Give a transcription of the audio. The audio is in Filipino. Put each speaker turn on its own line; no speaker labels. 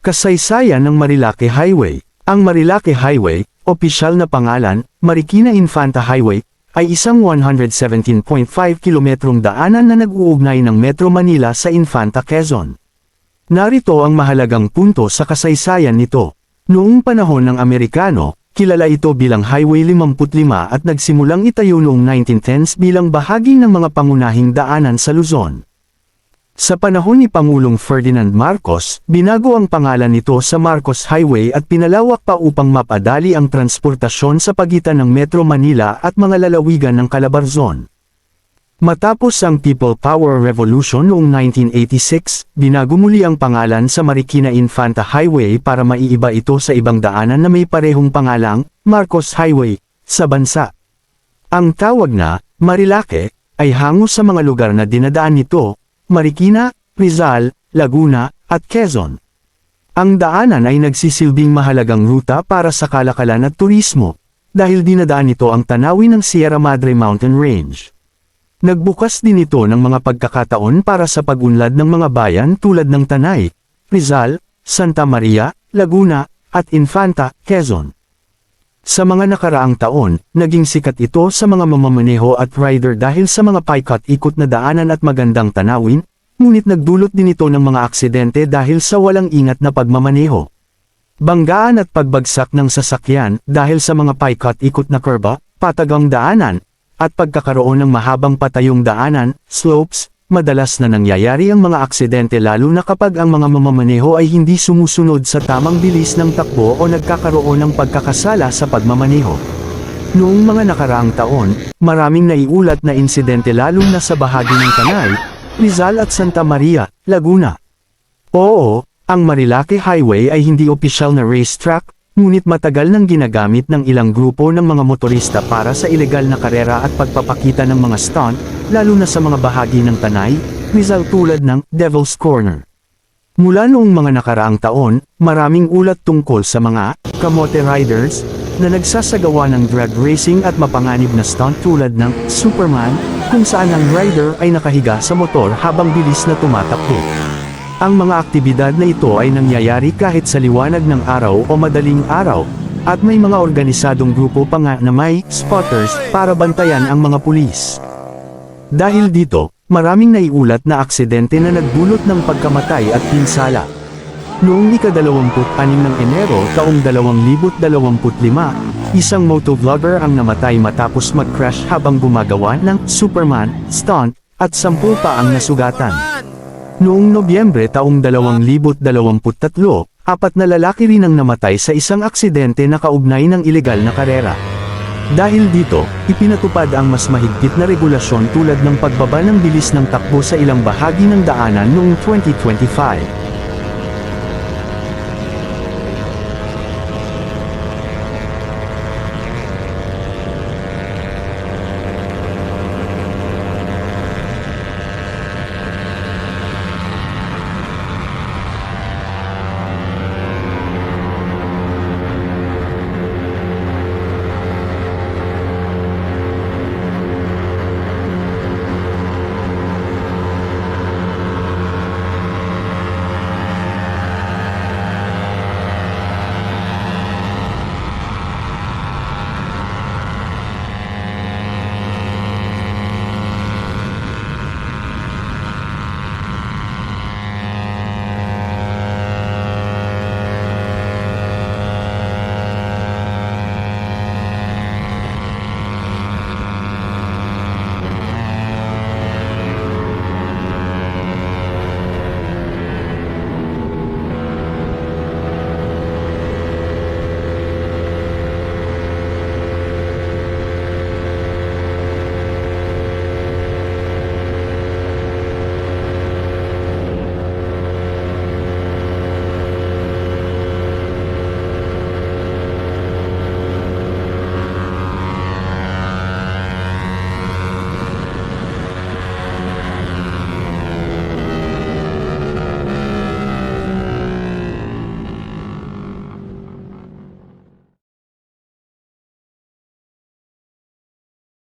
Kasaysayan ng Marilake Highway. Ang Marilake Highway, opisyal na pangalan, Marikina Infanta Highway, ay isang 117.5 kilometrong daanan na nag-uugnay ng Metro Manila sa Infanta, Quezon. Narito ang mahalagang punto sa kasaysayan nito. Noong panahon ng Amerikano, kilala ito bilang Highway 55 at nagsimulang itayo noong 1910s bilang bahagi ng mga pangunahing daanan sa Luzon. Sa panahon ni Pangulong Ferdinand Marcos, binago ang pangalan nito sa Marcos Highway at pinalawak pa upang mapadali ang transportasyon sa pagitan ng Metro Manila at mga lalawigan ng Calabarzon. Matapos ang People Power Revolution noong 1986, binago muli ang pangalan sa Marikina Infanta Highway para maiiba ito sa ibang daanan na may parehong pangalang, Marcos Highway, sa bansa. Ang tawag na, Marilake, ay hango sa mga lugar na dinadaan nito, Marikina, Rizal, Laguna, at Quezon. Ang daanan ay nagsisilbing mahalagang ruta para sa kalakalan at turismo, dahil dinadaan nito ang tanawin ng Sierra Madre Mountain Range. Nagbukas din ito ng mga pagkakataon para sa pag-unlad ng mga bayan tulad ng Tanay, Rizal, Santa Maria, Laguna, at Infanta, Quezon. Sa mga nakaraang taon, naging sikat ito sa mga mamamaneho at rider dahil sa mga paikot-ikot na daanan at magandang tanawin, ngunit nagdulot din ito ng mga aksidente dahil sa walang ingat na pagmamaneho. Banggaan at pagbagsak ng sasakyan dahil sa mga paikot-ikot na kurba, patagang daanan, at pagkakaroon ng mahabang patayong daanan, slopes, madalas na nangyayari ang mga aksidente lalo na kapag ang mga mamamaneho ay hindi sumusunod sa tamang bilis ng takbo o nagkakaroon ng pagkakasala sa pagmamaneho. Noong mga nakaraang taon, maraming naiulat na insidente lalo na sa bahagi ng Tanay, Rizal at Santa Maria, Laguna. Oo, ang Marilake Highway ay hindi opisyal na racetrack, ngunit matagal nang ginagamit ng ilang grupo ng mga motorista para sa ilegal na karera at pagpapakita ng mga stunt, lalo na sa mga bahagi ng Tanay, Rizal tulad ng Devil's Corner. Mula noong mga nakaraang taon, maraming ulat tungkol sa mga kamote riders na nagsasagawa ng drag racing at mapanganib na stunt tulad ng Superman, kung saan ang rider ay nakahiga sa motor habang bilis na tumatakbo. Ang mga aktibidad na ito ay nangyayari kahit sa liwanag ng araw o madaling araw, at may mga organisadong grupo pa nga na may spotters para bantayan ang mga pulis. Dahil dito, maraming naiulat na aksidente na nagdulot ng pagkamatay at pinsala. Noong ika-26 ng Enero taong 2025, isang motovlogger ang namatay matapos mag-crash habang gumagawa ng Superman stunt, at 10 pa ang nasugatan. Noong Nobyembre taong 2023, 4 na lalaki rin ang namatay sa isang aksidente na kaugnay ng ilegal na karera. Dahil dito, ipinatupad ang mas mahigpit na regulasyon tulad ng pagbaba ng bilis ng takbo sa ilang bahagi ng daanan noong 2025.